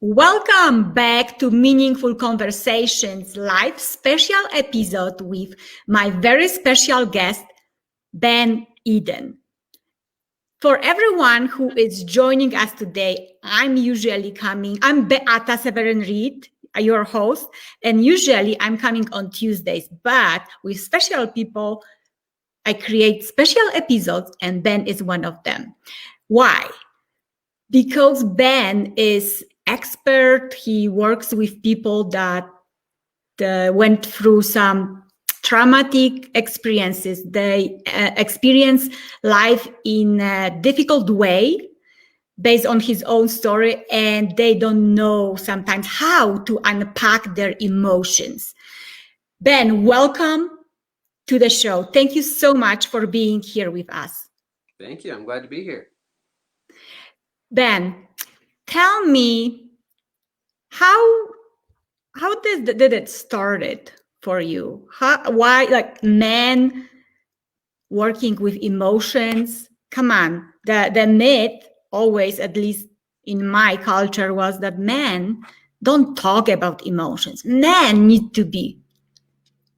Welcome back to Meaningful Conversations live special episode with my very special guest, Ben Eden. For everyone who is joining us today, I'm Beata Seweryn-Reid, your host, and usually I'm coming on Tuesdays, but with special people, I create special episodes and Ben is one of them. Why? Because Ben is expert. He works with people that went through some traumatic experiences. They experience life in a difficult way based on his own story, and they don't know sometimes how to unpack their emotions. Ben, welcome to the show. Thank you so much for being here with us. Thank you. I'm glad to be here. Ben, tell me how did it started for you? Why, like, men working with emotions? Come on, the myth always, at least in my culture, was that men don't talk about emotions. Men need to be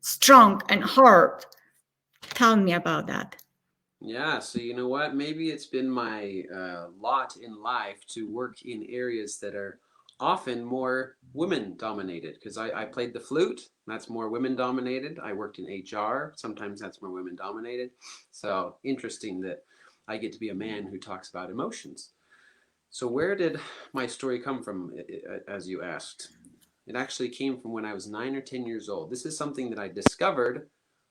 strong and hard. Tell me about that. Yeah, so you know what? Maybe it's been my lot in life to work in areas that are often more women dominated because I played the flute. That's more women dominated. I worked in HR. Sometimes that's more women dominated. So interesting that I get to be a man who talks about emotions. So where did my story come from, as you asked? It actually came from when I was 9 or 10 years old. This is something that I discovered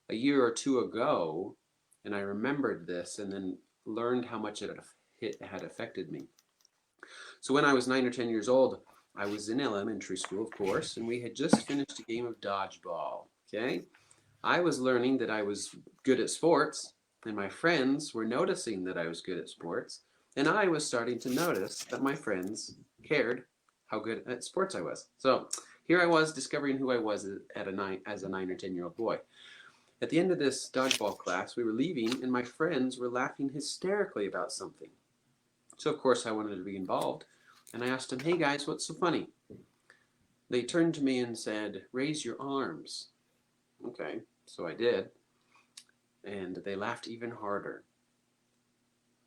a year or two ago, and I remembered this and then learned how much it had affected me. So when I was 9 or 10 years old, I was in elementary school, of course, and we had just finished a game of dodgeball. Okay, I was learning that I was good at sports, and my friends were noticing that I was good at sports, and I was starting to notice that my friends cared how good at sports I was. So here I was discovering who I was as a 9 or 10-year-old boy. At the end of this dodgeball class, we were leaving, and my friends were laughing hysterically about something. So of course I wanted to be involved, and I asked them, "Hey guys, what's so funny?" They turned to me and said, "Raise your arms." Okay, so I did, and they laughed even harder.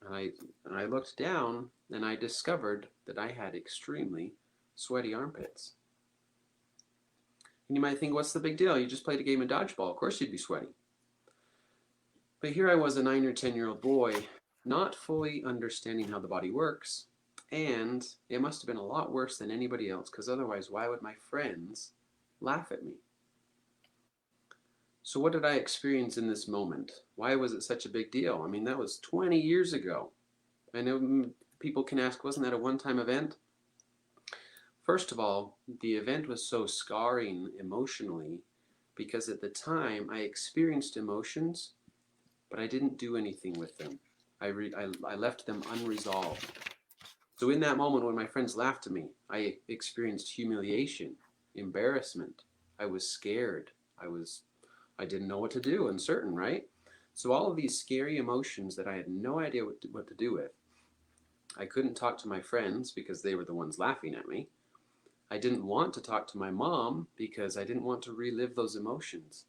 And I looked down, and I discovered that I had extremely sweaty armpits. And you might think, what's the big deal? You just played a game of dodgeball. Of course you'd be sweaty. But here I was, a 9 or 10-year-old boy, not fully understanding how the body works, and it must have been a lot worse than anybody else, because otherwise, why would my friends laugh at me? So what did I experience in this moment? Why was it such a big deal? I mean, that was 20 years ago. I know people can ask, wasn't that a one-time event? First of all, the event was so scarring emotionally because at the time I experienced emotions, but I didn't do anything with them. I left them unresolved. So in that moment when my friends laughed at me, I experienced humiliation, embarrassment. I was scared. I didn't know what to do, uncertain, right? So all of these scary emotions that I had no idea what to do with. I couldn't talk to my friends because they were the ones laughing at me. I didn't want to talk to my mom because I didn't want to relive those emotions.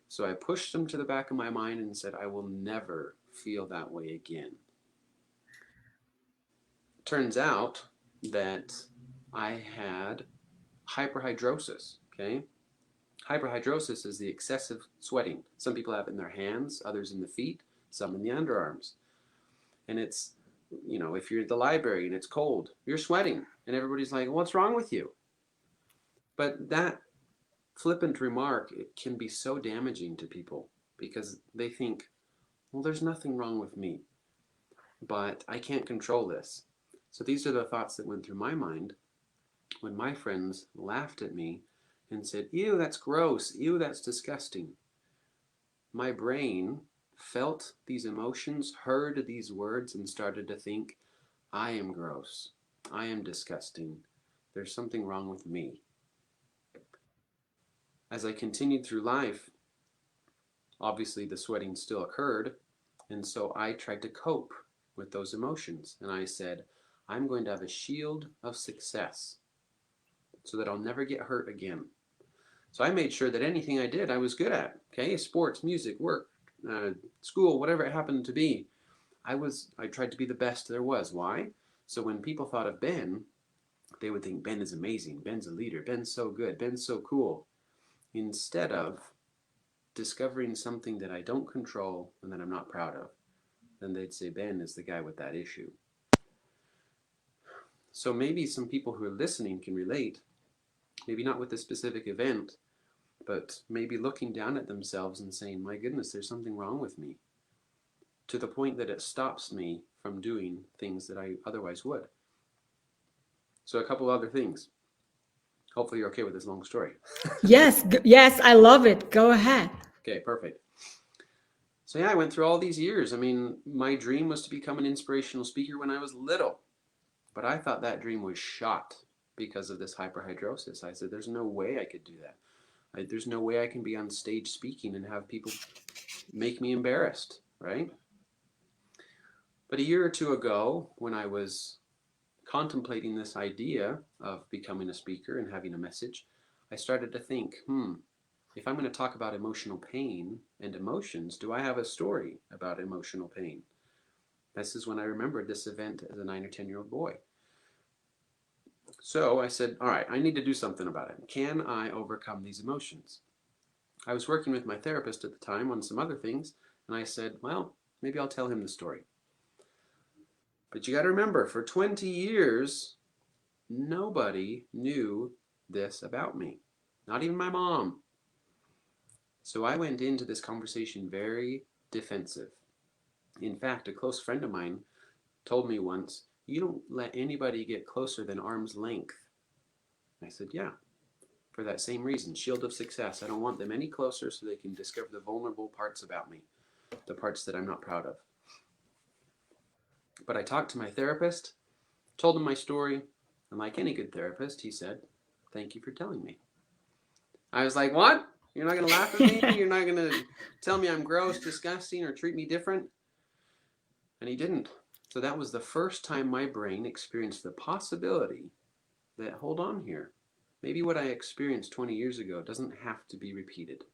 So I pushed them to the back of my mind and said, I will never feel that way again. Turns out that I had hyperhidrosis, okay? Hyperhidrosis is the excessive sweating. Some people have it in their hands, others in the feet, some in the underarms. And it's, if you're at the library and it's cold, you're sweating. And everybody's like, what's wrong with you? But that flippant remark, it can be so damaging to people because they think, well, there's nothing wrong with me, but I can't control this. So these are the thoughts that went through my mind when my friends laughed at me and said, ew, that's gross, ew, that's disgusting. My brain felt these emotions, heard these words, and started to think, I am gross, I am disgusting, there's something wrong with me. As I continued through life, obviously the sweating still occurred, and so I tried to cope with those emotions. And I said, I'm going to have a shield of success. so that I'll never get hurt again. So I made sure that anything I did, I was good at. Okay, sports, music, work, school, whatever it happened to be. I tried to be the best there was. Why? So when people thought of Ben, they would think Ben is amazing. Ben's a leader. Ben's so good. Ben's so cool. Instead of discovering something that I don't control and that I'm not proud of, then they'd say Ben is the guy with that issue. So maybe some people who are listening can relate, maybe not with this specific event, but maybe looking down at themselves and saying, my goodness, there's something wrong with me, to the point that it stops me from doing things that I otherwise would. So a couple other things. Hopefully you're okay with this long story. Yes, I love it. Go ahead. Okay, perfect. So yeah, I went through all these years. I mean, my dream was to become an inspirational speaker when I was little, but I thought that dream was shot because of this hyperhidrosis. I said, there's no way I could do that. There's no way I can be on stage speaking and have people make me embarrassed, right? But a year or two ago, when I was contemplating this idea of becoming a speaker and having a message, I started to think, if I'm going to talk about emotional pain and emotions, do I have a story about emotional pain? This is when I remembered this event as a 9 or 10-year-old boy. So I said, all right, I need to do something about it. Can I overcome these emotions? I was working with my therapist at the time on some other things, and I said, well, maybe I'll tell him the story. But you got to remember, for 20 years, nobody knew this about me, not even my mom. So I went into this conversation very defensive. In fact, a close friend of mine told me once, you don't let anybody get closer than arm's length. I said, yeah, for that same reason, shield of success. I don't want them any closer so they can discover the vulnerable parts about me, the parts that I'm not proud of. But I talked to my therapist, told him my story, and like any good therapist, he said, thank you for telling me. I was like, what? You're not going to laugh at me? You're not going to tell me I'm gross, disgusting, or treat me different? And he didn't. So that was the first time my brain experienced the possibility that, hold on here, maybe what I experienced 20 years ago doesn't have to be repeated.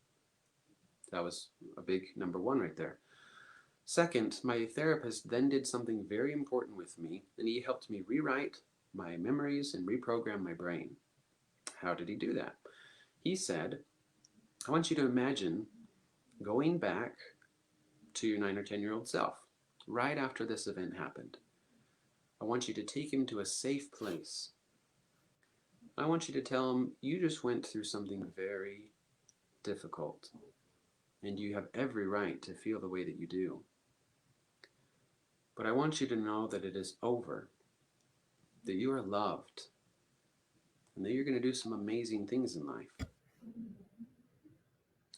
That was a big number one right there. Second, my therapist then did something very important with me, and he helped me rewrite my memories and reprogram my brain. How did he do that? He said, I want you to imagine going back to your 9 or 10-year-old self right after this event happened. I want you to take him to a safe place. I want you to tell him you just went through something very difficult, and you have every right to feel the way that you do. But I want you to know that it is over, that you are loved, and that you're going to do some amazing things in life.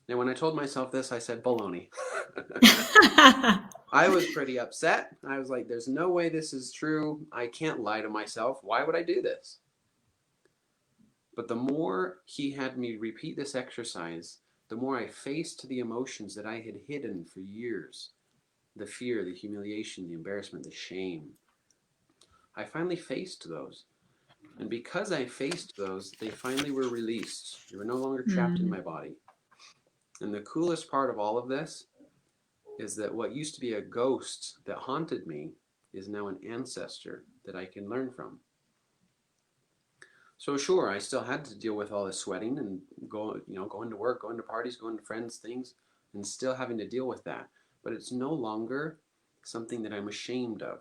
Now, when I told myself this, I said, baloney. I was pretty upset. I was like, there's no way this is true. I can't lie to myself. Why would I do this? But the more he had me repeat this exercise, the more I faced the emotions that I had hidden for years. The fear, the humiliation, the embarrassment, the shame. I finally faced those. And because I faced those, they finally were released. They were no longer trapped in my body. And the coolest part of all of this is that what used to be a ghost that haunted me is now an ancestor that I can learn from. So sure, I still had to deal with all this sweating and going to work, going to parties, going to friends, things, and still having to deal with that. But it's no longer something that I'm ashamed of,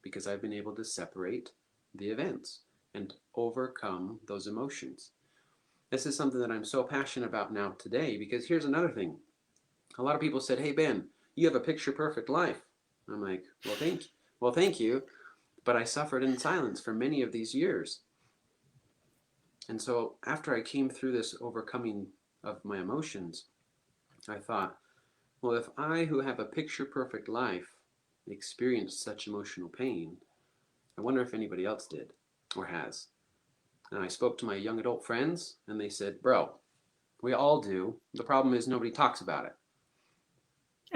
because I've been able to separate the events and overcome those emotions. This is something that I'm so passionate about now today, because here's another thing. A lot of people said, hey, Ben, you have a picture perfect life. I'm like, well, thank you. But I suffered in silence for many of these years. And so after I came through this overcoming of my emotions, I thought, well, if I, who have a picture perfect life, experienced such emotional pain, I wonder if anybody else did or has. And I spoke to my young adult friends, and they said, bro, we all do. The problem is nobody talks about it.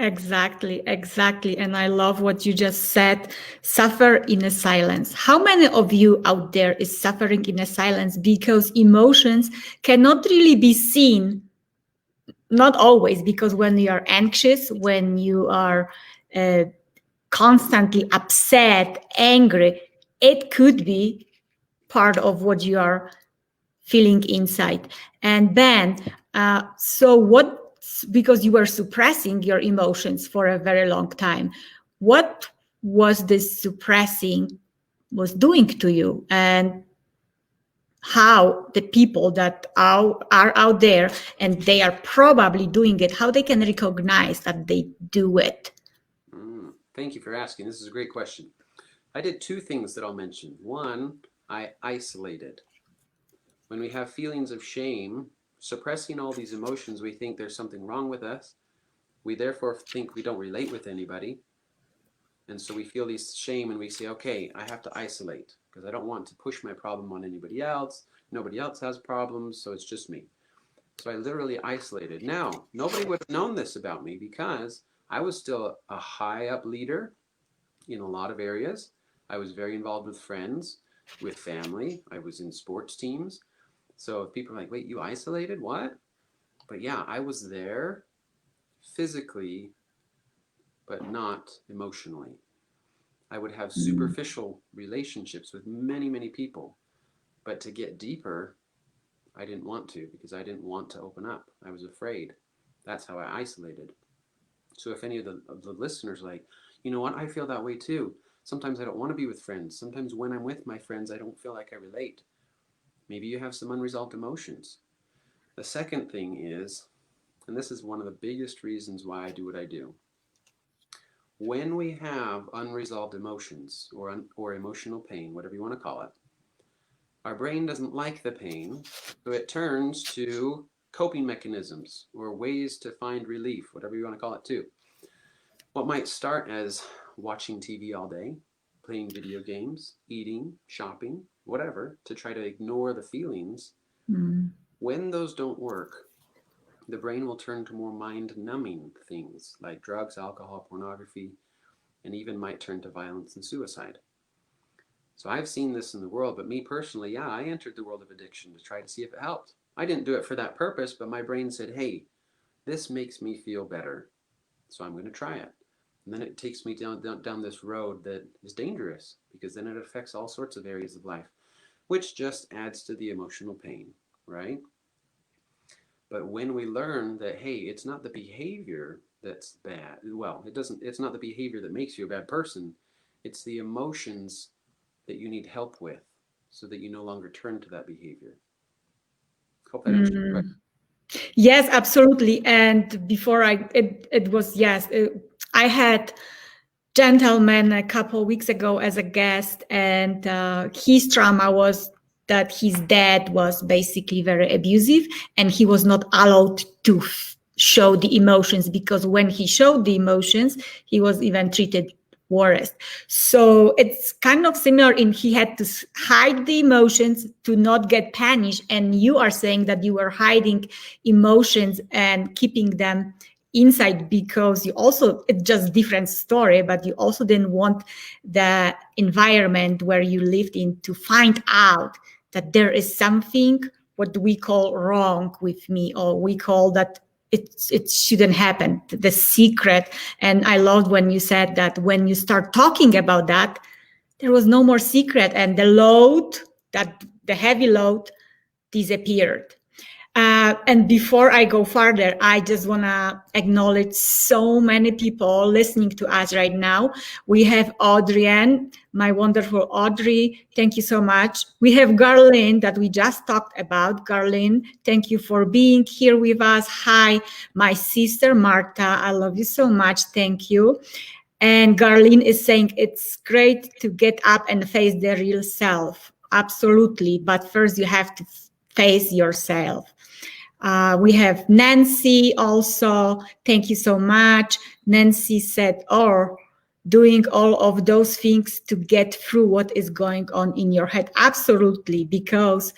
Exactly, exactly. And I love what you just said, suffer in a silence. How many of you out there is suffering in a silence because emotions cannot really be seen? Not always, because when you are anxious, when you are uh, constantly upset, angry, it could be part of what you are feeling inside. And then, so what, because you were suppressing your emotions for a very long time, what was this suppressing was doing to you? And how the people that are out there and they are probably doing it, how they can recognize that they do it? Thank you for asking. This is a great question. I did two things that I'll mention. One, I isolated. When we have feelings of shame, suppressing all these emotions, we think there's something wrong with us. We therefore think we don't relate with anybody. And so we feel these shame and we say, okay, I have to isolate because I don't want to push my problem on anybody else. Nobody else has problems, so it's just me. So I literally isolated. Now, nobody would have known this about me because I was still a high up leader in a lot of areas. I was very involved with friends, with family. I was in sports teams. So if people are like, wait, you isolated? What? But yeah, I was there physically, but not emotionally. I would have superficial relationships with many, many people. But to get deeper, I didn't want to because I didn't want to open up. I was afraid. That's how I isolated. So if any of the listeners like, you know what, I feel that way too. Sometimes I don't want to be with friends. Sometimes when I'm with my friends, I don't feel like I relate. Maybe you have some unresolved emotions. The second thing is, and this is one of the biggest reasons why I do what I do. When we have unresolved emotions or emotional pain, whatever you want to call it, our brain doesn't like the pain, so it turns to coping mechanisms or ways to find relief, whatever you want to call it too. What might start as watching TV all day, playing video games, eating, shopping, whatever, to try to ignore the feelings. When those don't work, the brain will turn to more mind-numbing things like drugs, alcohol, pornography, and even might turn to violence and suicide. So I've seen this in the world, but me personally, yeah, I entered the world of addiction to try to see if it helped. I didn't do it for that purpose, but my brain said, hey, this makes me feel better, so I'm going to try it. And then it takes me down this road that is dangerous because then it affects all sorts of areas of life, which just adds to the emotional pain, right? But when we learn that, hey, it's not the behavior that's bad, well, it's not the behavior that makes you a bad person, it's the emotions that you need help with so that you no longer turn to that behavior. Hope that answers your question. Yes, absolutely. And before it was, yes, I had gentleman a couple of weeks ago as a guest, and his trauma was that his dad was basically very abusive and he was not allowed to show the emotions, because when he showed the emotions, he was even treated worse. So it's kind of similar in he had to hide the emotions to not get punished. And you are saying that you were hiding emotions and keeping them inside because you also, it's just different story, but you also didn't want the environment where you lived in to find out that there is something what we call wrong with me, or we call that it shouldn't happen, the secret. And I loved when you said that when you start talking about that, there was no more secret and the load, that the heavy load disappeared. And before I go further, I just want to acknowledge so many people listening to us right now. We have Audrienne, my wonderful Audrey. Thank you so much. We have Garlene that we just talked about. Garlene, thank you for being here with us. Hi, my sister Marta. I love you so much. Thank you. And Garlene is saying it's great to get up and face the real self. Absolutely. But first you have to face yourself. We have Nancy also. Thank you so much. Nancy said, or doing all of those things to get through what is going on in your head. Absolutely, because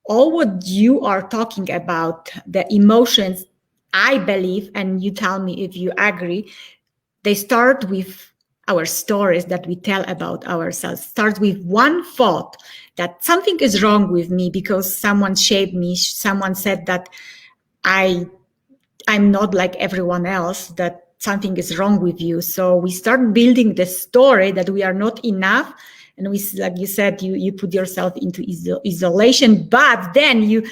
all what you are talking about, the emotions, I believe, and you tell me if you agree, they start with our stories that we tell about ourselves. Start with one thought that something is wrong with me because someone shaped me, someone said that I'm not like everyone else, that something is wrong with you. So we start building the story that we are not enough. And we, like you said, you put yourself into isolation, but then you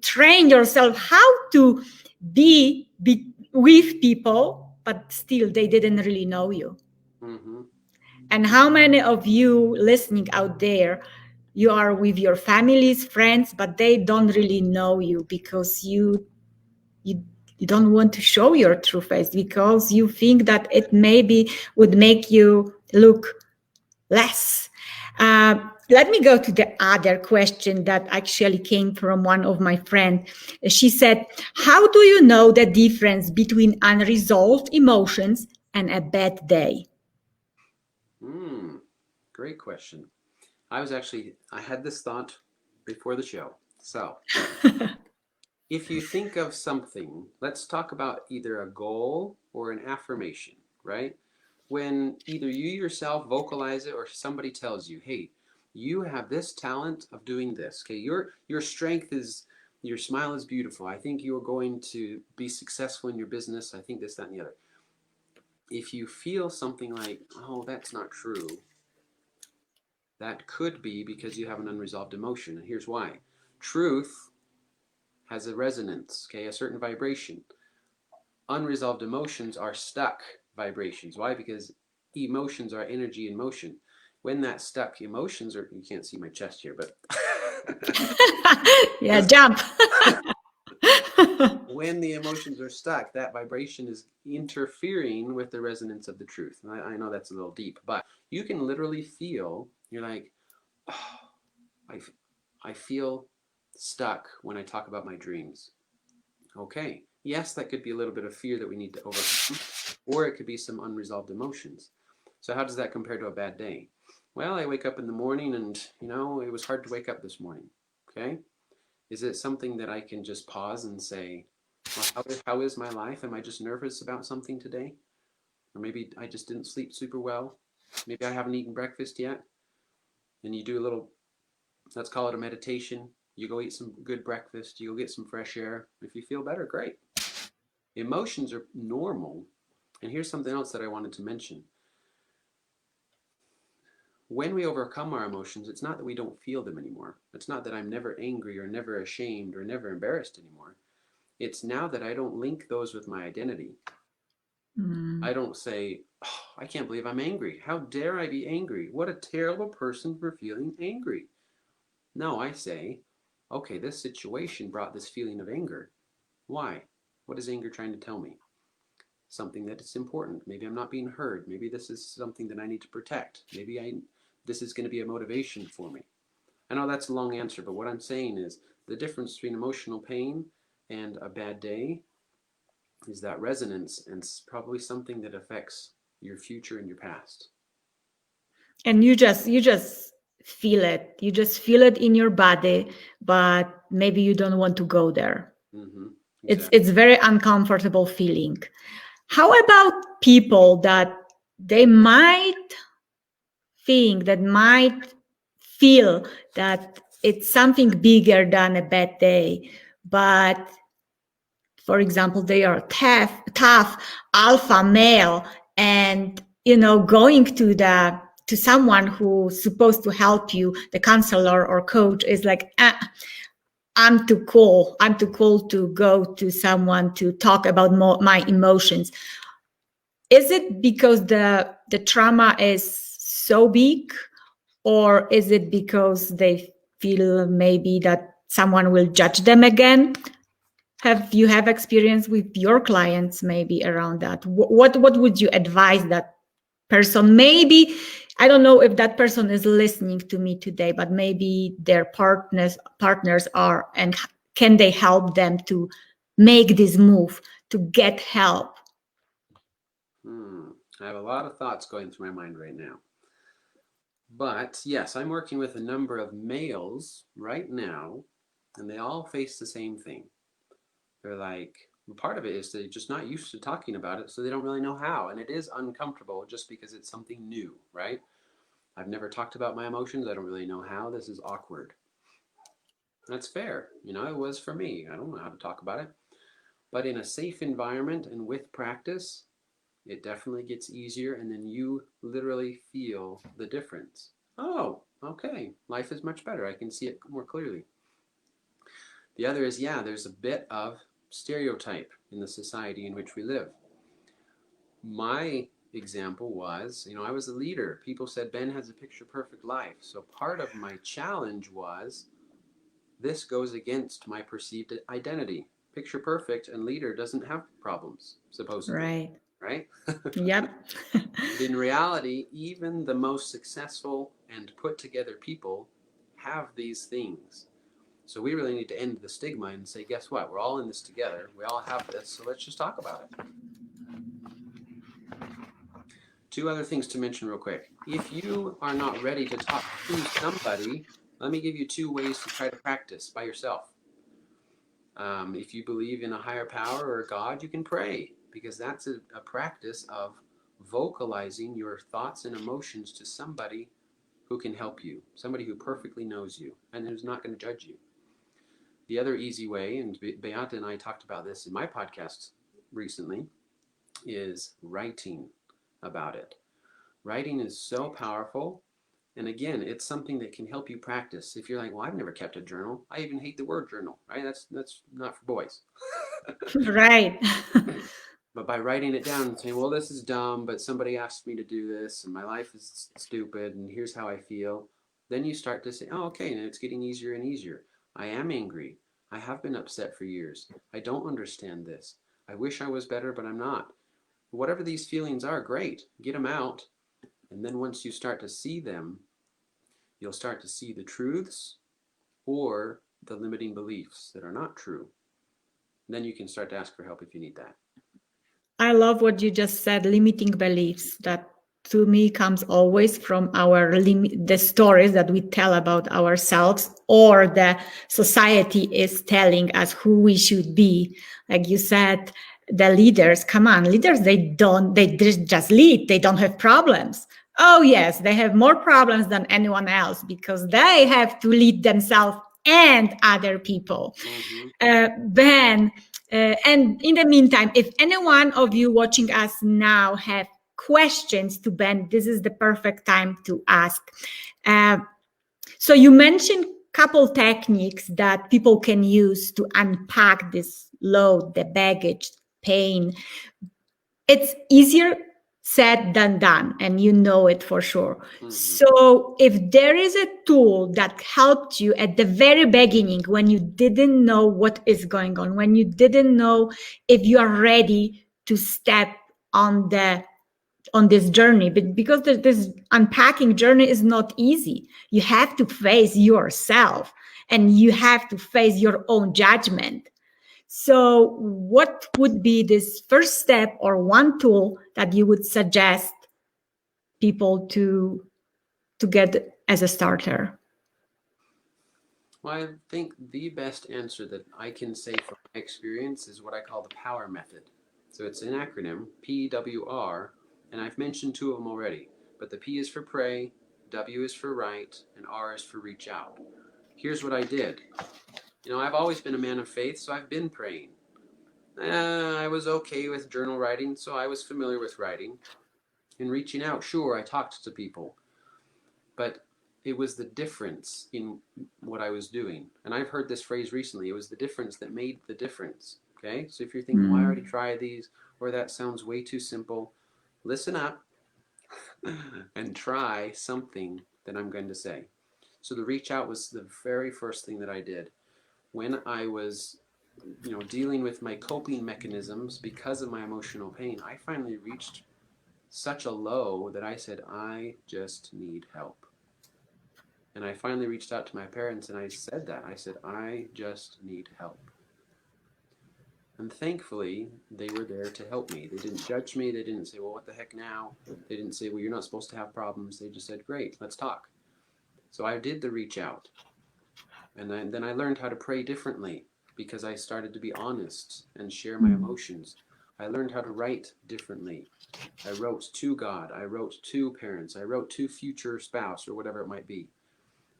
train yourself how to be with people, but still they didn't really know you. Mm-hmm. And how many of you listening out there, you are with your families, friends, but they don't really know you because you you don't want to show your true face because you think that it maybe would make you look less. Let me go to the other question that actually came from one of my friends. She said, how do you know the difference between unresolved emotions and a bad day? Great question. I had this thought before the show. So, if you think of something, let's talk about either a goal or an affirmation, right? When either you yourself vocalize it or somebody tells you, hey, you have this talent of doing this. Okay, your strength is your smile is beautiful. I think you're going to be successful in your business. I think this, that, and the other. If you feel something like, oh, that's not true, that could be because you have an unresolved emotion. And here's why. Truth has a resonance, okay, a certain vibration. Unresolved emotions are stuck vibrations. Why? Because emotions are energy in motion. When that stuck emotions are, you can't see my chest here, but Yeah, jump. when the emotions are stuck, that vibration is interfering with the resonance of the truth. And I know that's a little deep, but you can literally feel, you're like, oh, I, I feel stuck when I talk about my dreams. Okay, yes, that could be a little bit of fear that we need to overcome, or it could be some unresolved emotions. So how does that compare to a bad day? Well, I wake up in the morning and, it was hard to wake up this morning. Okay, is it something that I can just pause and say, well, how is my life? Am I just nervous about something today? Or maybe I just didn't sleep super well. Maybe I haven't eaten breakfast yet. And you do a little, let's call it a meditation. You go eat some good breakfast. You go get some fresh air. If you feel better, great. Emotions are normal. And here's something else that I wanted to mention. When we overcome our emotions, it's not that we don't feel them anymore. It's not that I'm never angry or never ashamed or never embarrassed anymore. It's now that I don't link those with my identity. I don't say, oh, I can't believe I'm angry. How dare I be angry? What a terrible person for feeling angry. No, I say, okay, this situation brought this feeling of anger. Why? What is anger trying to tell me? Something that is important. Maybe I'm not being heard. Maybe this is something that I need to protect. This is going to be a motivation for me. I know that's a long answer, but what I'm saying is the difference between emotional pain and a bad day is that resonance, and it's probably something that affects your future and your past. And you just feel it. You just feel it in your body, but maybe you don't want to go there. Mm-hmm. It's Exactly. it's very uncomfortable feeling. How about people that they might think, that might feel that it's something bigger than a bad day, but for example, they are tough alpha male, and going to someone who's supposed to help you, the counselor or coach, is like, I'm too cool. I'm too cool to go to someone to talk about my emotions. Is it because the trauma is so big, or is it because they feel maybe that someone will judge them again? Have you have experience with your clients maybe around that? What would you advise that person? Maybe I don't know if that person is listening to me today, but maybe their partners are, and can they help them to make this move to get help? I have a lot of thoughts going through my mind right now. But yes, I'm working with a number of males right now, and they all face the same thing. They're like, part of it is they're just not used to talking about it, so they don't really know how. And it is uncomfortable just because it's something new, right? I've never talked about my emotions. I don't really know how. This is awkward. That's fair. It was for me. I don't know how to talk about it. But in a safe environment and with practice, it definitely gets easier. And then you literally feel the difference. Oh, okay. Life is much better. I can see it more clearly. The other is, yeah, there's a bit of stereotype in the society in which we live. My example was, I was a leader. People said Ben has a picture perfect life. So part of my challenge was this goes against my perceived identity. Picture perfect and leader doesn't have problems, supposedly, Right. right? Yep. But in reality, even the most successful and put together people have these things. So we really need to end the stigma and say, guess what? We're all in this together. We all have this. So let's just talk about it. Two other things to mention real quick. If you are not ready to talk to somebody, let me give you 2 ways to try to practice by yourself. If you believe in a higher power or God, you can pray, because that's a practice of vocalizing your thoughts and emotions to somebody who can help you, somebody who perfectly knows you and who's not going to judge you. The other easy way, and Beata and I talked about this in my podcast recently, is writing about it. Writing is so powerful. And again, it's something that can help you practice. If you're like, well, I've never kept a journal. I even hate the word journal, right? That's not for boys. Right. But by writing it down and saying, well, this is dumb, but somebody asked me to do this and my life is stupid and here's how I feel, then you start to say, oh, okay, and it's getting easier and easier. I am angry. I have been upset for years. I don't understand this. I wish I was better, but I'm not. Whatever these feelings are, great. Get them out. And then once you start to see them, you'll start to see the truths or the limiting beliefs that are not true. And then you can start to ask for help if you need that. I love what you just said, limiting beliefs. That to me comes always from the stories that we tell about ourselves, or the society is telling us who we should be. Like you said, the leaders, come on, leaders, they just lead. They don't have problems. Oh yes, they have more problems than anyone else because they have to lead themselves and other people. Ben, and in the meantime, if any one of you watching us now have questions to Ben, this is the perfect time to ask. So you mentioned couple techniques that people can use to unpack this load, the baggage, pain. It's easier said than done, and you know it for sure. So if there is a tool that helped you at the very beginning, when you didn't know what is going on, when you didn't know if you are ready to step on this journey, but because this unpacking journey is not easy, you have to face yourself and you have to face your own judgment. So what would be this first step or one tool that you would suggest people to get as a starter? Well, I think the best answer that I can say from my experience is what I call the POWER method. So it's an acronym, PWR, and I've mentioned 2 of them already. But the P is for pray, W is for write, and R is for reach out. Here's what I did. I've always been a man of faith, so I've been praying. I was okay with journal writing, so I was familiar with writing. And reaching out, sure, I talked to people. But it was the difference in what I was doing. And I've heard this phrase recently. It was the difference that made the difference. Okay? So if you're thinking, well, I already tried these, or that sounds way too simple, listen up and try something that I'm going to say. So the reach out was the very first thing that I did. When I was dealing with my coping mechanisms because of my emotional pain, I finally reached such a low that I said, I just need help. And I finally reached out to my parents and I said that. I said, I just need help. And thankfully, they were there to help me. They didn't judge me. They didn't say, well, what the heck now? They didn't say, well, you're not supposed to have problems. They just said, great, let's talk. So I did the reach out. And then I learned how to pray differently because I started to be honest and share my emotions. I learned how to write differently. I wrote to God. I wrote to parents. I wrote to future spouse or whatever it might be.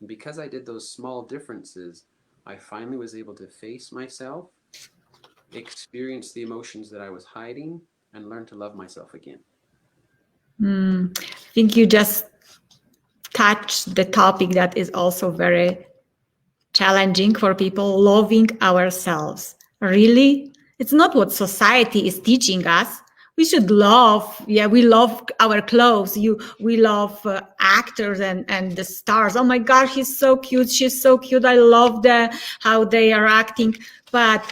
And because I did those small differences, I finally was able to face myself, experience the emotions that I was hiding, and learn to love myself again. I think you just touched the topic that is also very challenging for people, loving ourselves. Really? It's not what society is teaching us. We should love, yeah, we love our clothes. We love actors and the stars. Oh my God, he's so cute. She's so cute. I love how they are acting. But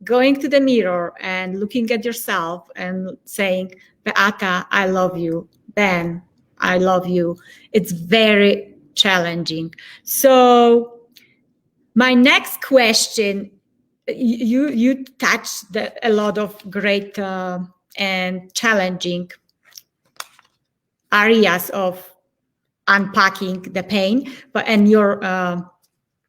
going to the mirror and looking at yourself and saying, Beata, I love you. Ben, I love you. It's very challenging. So my next question, you touched a lot of great and challenging areas of unpacking the pain, and your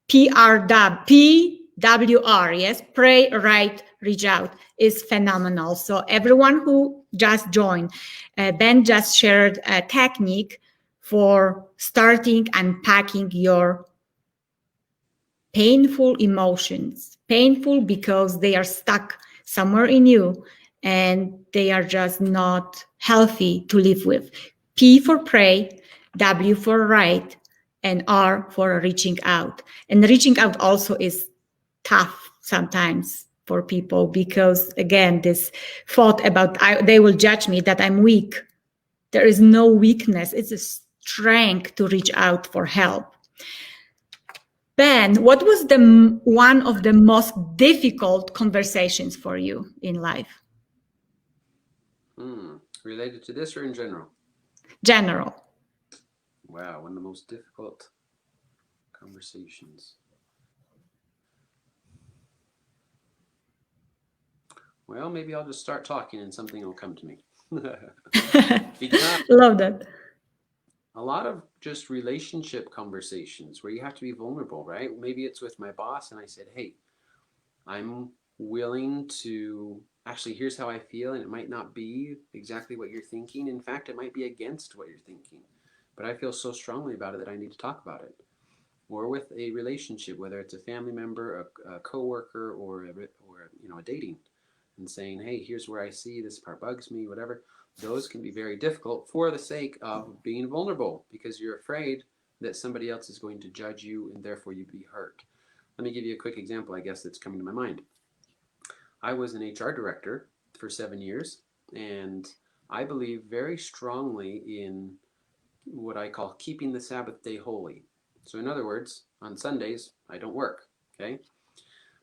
PWR, yes, pray, write, reach out is phenomenal. So everyone who just joined, Ben just shared a technique for starting unpacking your painful emotions, painful because they are stuck somewhere in you and they are just not healthy to live with. P for pray, W for write, and R for reaching out. And reaching out also is tough sometimes for people because, again, this thought about they will judge me that I'm weak. There is no weakness. It's a strength to reach out for help. Ben, what was one of the most difficult conversations for you in life? Related to this or in general? General. Wow, one of the most difficult conversations. Well, maybe I'll just start talking and something will come to me. Because love that. a lot of just relationship conversations where you have to be vulnerable, right? Maybe it's with my boss and I said, hey, I'm willing to actually, here's how I feel, and it might not be exactly what you're thinking. In fact, it might be against what you're thinking, but I feel so strongly about it that I need to talk about it. Or with a relationship, whether it's a family member, a coworker, or a dating, and saying, hey, here's where I see this part bugs me, whatever. Those can be very difficult for the sake of being vulnerable because you're afraid that somebody else is going to judge you and therefore you'd be hurt. Let me give you a quick example, I guess, that's coming to my mind. I was an HR director for 7 years, and I believe very strongly in what I call keeping the Sabbath day holy. So in other words, on Sundays, I don't work, okay?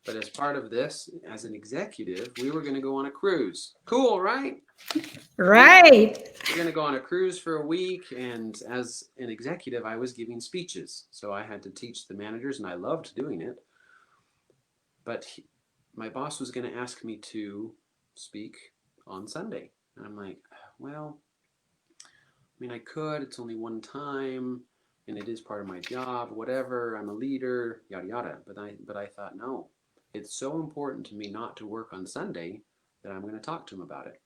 But as part of this, as an executive, we were going to go on a cruise. Cool, right? Right. We're going to go on a cruise for a week, and as an executive, I was giving speeches. So I had to teach the managers, and I loved doing it. But my boss was going to ask me to speak on Sunday. And I'm like, well, I mean, I could. It's only one time, and it is part of my job, whatever. I'm a leader, yada, yada. But I thought, no, it's so important to me not to work on Sunday that I'm going to talk to him about it.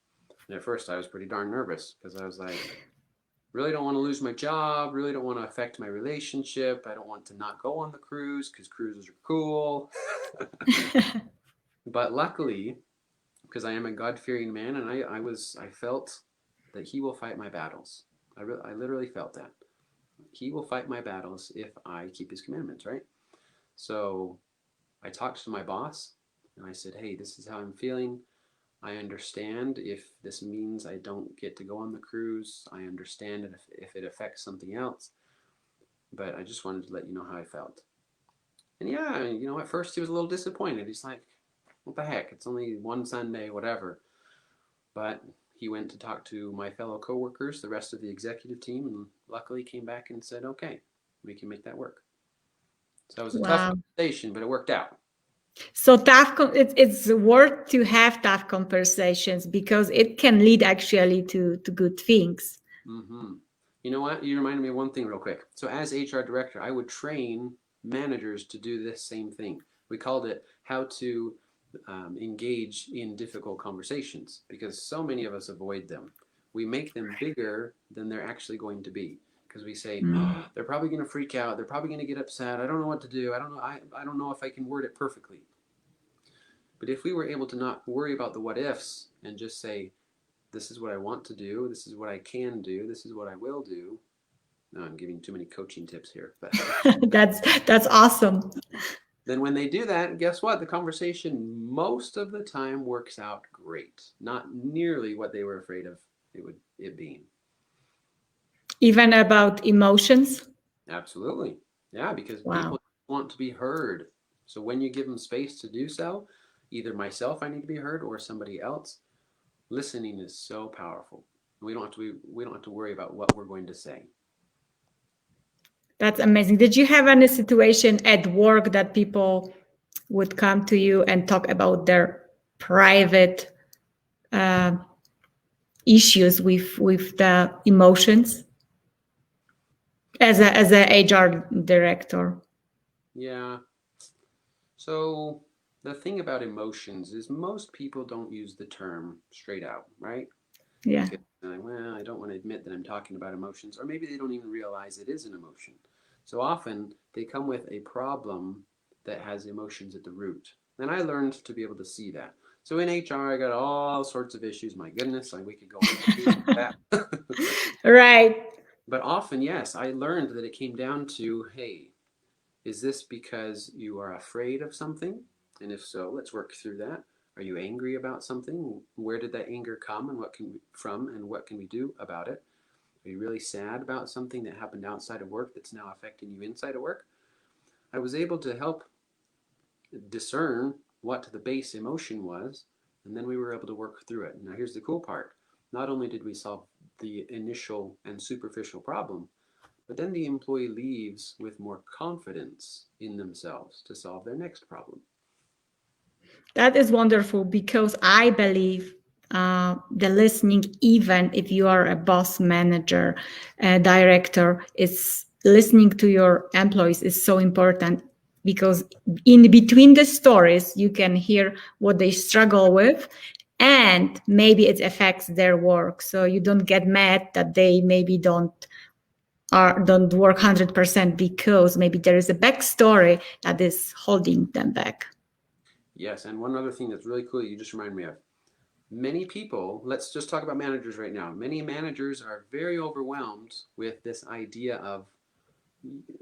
And at first I was pretty darn nervous because I was like, really don't want to lose my job, really don't want to affect my relationship. I don't want to not go on the cruise because cruises are cool. But luckily, because I am a God-fearing man, and I felt that he will fight my battles. I literally felt that. He will fight my battles if I keep his commandments, right? So I talked to my boss and I said, hey, this is how I'm feeling. I understand if this means I don't get to go on the cruise. I understand if it affects something else. But I just wanted to let you know how I felt. And yeah, at first he was a little disappointed. He's like, what the heck? It's only one Sunday, whatever. But he went to talk to my fellow coworkers, the rest of the executive team, and luckily came back and said, okay, we can make that work. So it was a tough conversation, but it worked out. So it's worth to have tough conversations because it can lead actually to good things. Mm-hmm. You know what? You reminded me of one thing real quick. So as HR director, I would train managers to do this same thing. We called it how to engage in difficult conversations, because so many of us avoid them. We make them bigger than they're actually going to be, because we say, oh, they're probably going to freak out. They're probably going to get upset. I don't know what to do. I don't know. I don't know if I can word it perfectly. But if we were able to not worry about the what ifs and just say, this is what I want to do, this is what I can do, this is what I will do. No, I'm giving too many coaching tips here. But that's awesome. then when they do that, guess what? The conversation most of the time works out great. Not nearly what they were afraid of it being. Even about emotions? Absolutely. Yeah, because Wow. people want to be heard. So when you give them space to do so, either myself, I need to be heard, or somebody else, listening is so powerful. We don't have to worry about what we're going to say. That's amazing. Did you have any situation at work that people would come to you and talk about their private issues with the emotions as a HR director? Yeah. So the thing about emotions is most people don't use the term straight out, right? Yeah. Because they're like, well, I don't want to admit that I'm talking about emotions, or maybe they don't even realize it is an emotion. So often they come with a problem that has emotions at the root. And I learned to be able to see that. So in HR, I got all sorts of issues. My goodness, like we could go on that. Right. But often, yes, I learned that it came down to, hey, is this because you are afraid of something? And if so, let's work through that. Are you angry about something? Where did that anger come, and what can we do about it? Are you really sad about something that happened outside of work that's now affecting you inside of work? I was able to help discern what the base emotion was, and then we were able to work through it. Now here's the cool part. Not only did we solve the initial and superficial problem, but then the employee leaves with more confidence in themselves to solve their next problem. That is wonderful, because I believe the listening, even if you are a boss, manager, director, is listening to your employees is so important, because in between the stories, you can hear what they struggle with, and maybe it affects their work. So you don't get mad that they maybe don't work 100%, because maybe there is a backstory that is holding them back. Yes, and one other thing that's really cool you just reminded me of. Many people, let's just talk about managers right now. Many managers are very overwhelmed with this idea of,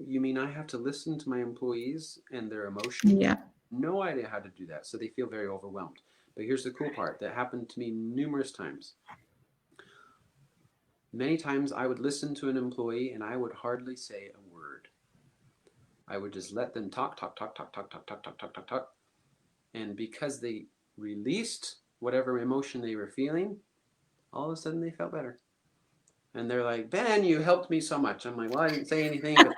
you mean I have to listen to my employees and their emotions? Yeah. No idea how to do that. So they feel very overwhelmed. But here's the cool part that happened to me numerous times. Many times I would listen to an employee and I would hardly say a word. I would just let them talk, talk, talk, talk, talk, talk, talk, talk, talk, talk, talk. And because they released whatever emotion they were feeling, all of a sudden they felt better. And they're like, Ben, you helped me so much. I'm like, well, I didn't say anything. But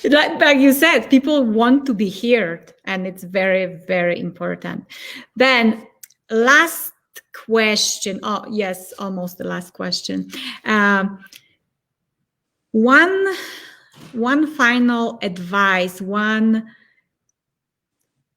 Like you said, people want to be heard, and it's very, very important. Then, last question. Oh, yes, almost the last question. Um, one, one final advice, one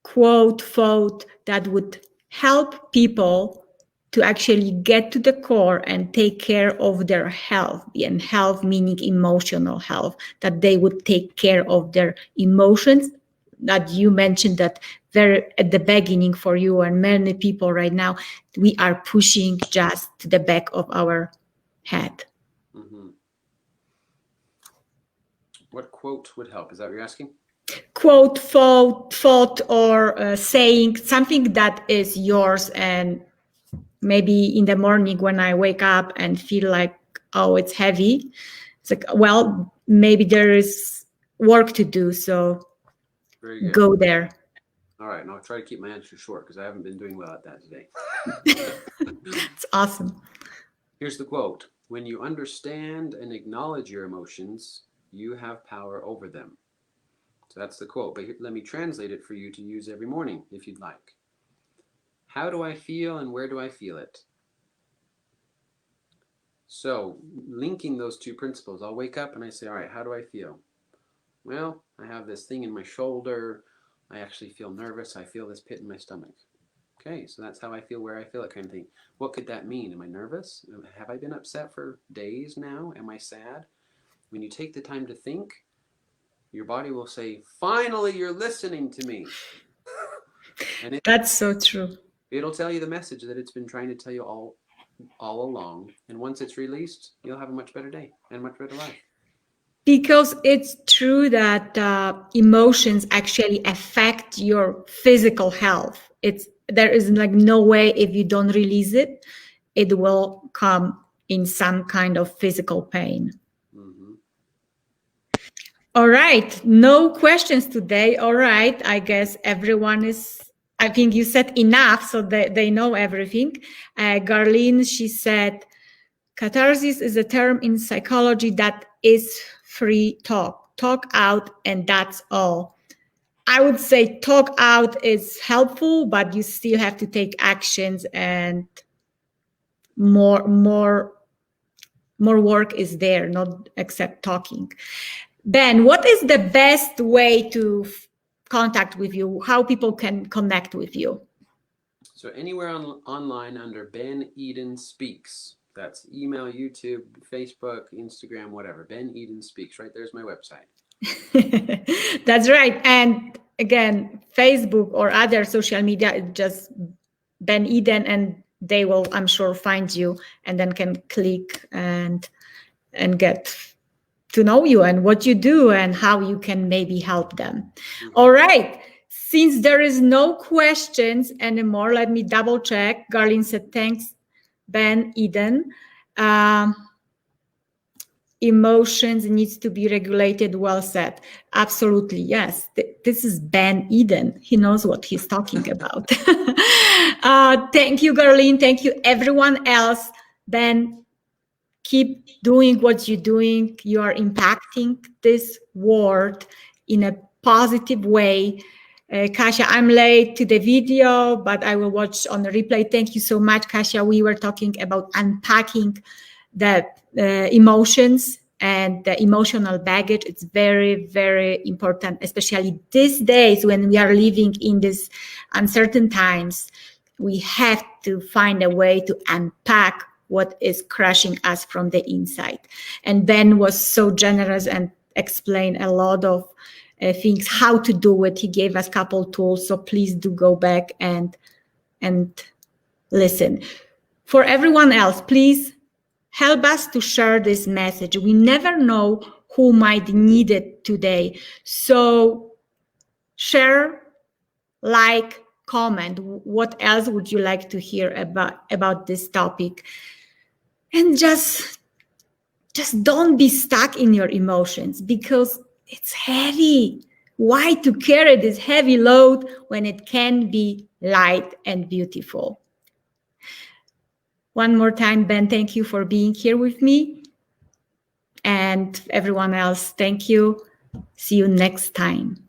quote, thought that would help people to actually get to the core and take care of their health, and health meaning emotional health, that they would take care of their emotions, that you mentioned that very at the beginning for you and many people right now, we are pushing just to the back of our head. mm-hmm. What quote would help? Is that what you're asking? Quote, thought or saying something that is yours, and maybe in the morning when I wake up and feel like, oh, it's heavy, it's like, well, maybe there is work to do, so Very good. go there. All right, and I'll try to keep my answer short because I haven't been doing well at that today. It's awesome. Here's the quote. When you understand and acknowledge your emotions, you have power over them. So that's the quote, but let me translate it for you to use every morning if you'd like. How do I feel and where do I feel it? So linking those two principles, I'll wake up and I say, all right, how do I feel? Well, I have this thing in my shoulder. I actually feel nervous. I feel this pit in my stomach. Okay, so that's how I feel, where I feel it, kind of thing. What could that mean? Am I nervous? Have I been upset for days now? Am I sad? When you take the time to think, your body will say, finally, you're listening to me. And That's so true. it'll tell you the message that it's been trying to tell you all along. And once it's released, you'll have a much better day and much better life. Because it's true that emotions actually affect your physical health. There is like no way, if you don't release it, it will come in some kind of physical pain. Mm-hmm. All right, no questions today. All right, I guess everyone is, I think you said enough, so they know everything. Garlene, she said, catharsis is a term in psychology that is free talk. Talk out, and that's all. I would say talk out is helpful, but you still have to take actions, and more work is there, not except talking. Ben, what is the best way to contact with you? How people can connect with you? So anywhere online under Ben Eden Speaks. That's email, YouTube, Facebook, Instagram, whatever. Ben Eden Speaks. Right there's my website. That's right. And again, Facebook or other social media, just Ben Eden, and they will, I'm sure, find you, and then can click and get to know you and what you do and how you can maybe help them. Mm-hmm. All right. Since there is no questions anymore, let me double check. Garlene said, thanks, Ben Eden. Emotions needs to be regulated. Well said. Absolutely. Yes. This is Ben Eden. He knows what he's talking about. Thank you, Garlene. Thank you, everyone else. Ben, keep doing what you're doing. You are impacting this world in a positive way. Kasia, I'm late to the video, but I will watch on the replay. Thank you so much, Kasia. We were talking about unpacking the emotions and the emotional baggage. It's very, very important, especially these days when we are living in these uncertain times. We have to find a way to unpack what is crushing us from the inside. And Ben was so generous and explained a lot of things, how to do it. He gave us a couple tools, so please do go back and listen. For everyone else, please help us to share this message. We never know who might need it today. So share, like, comment. What else would you like to hear about this topic? And just don't be stuck in your emotions, because it's heavy. Why to carry this heavy load when it can be light and beautiful? One more time, Ben, thank you for being here with me. And everyone else, thank you. See you next time.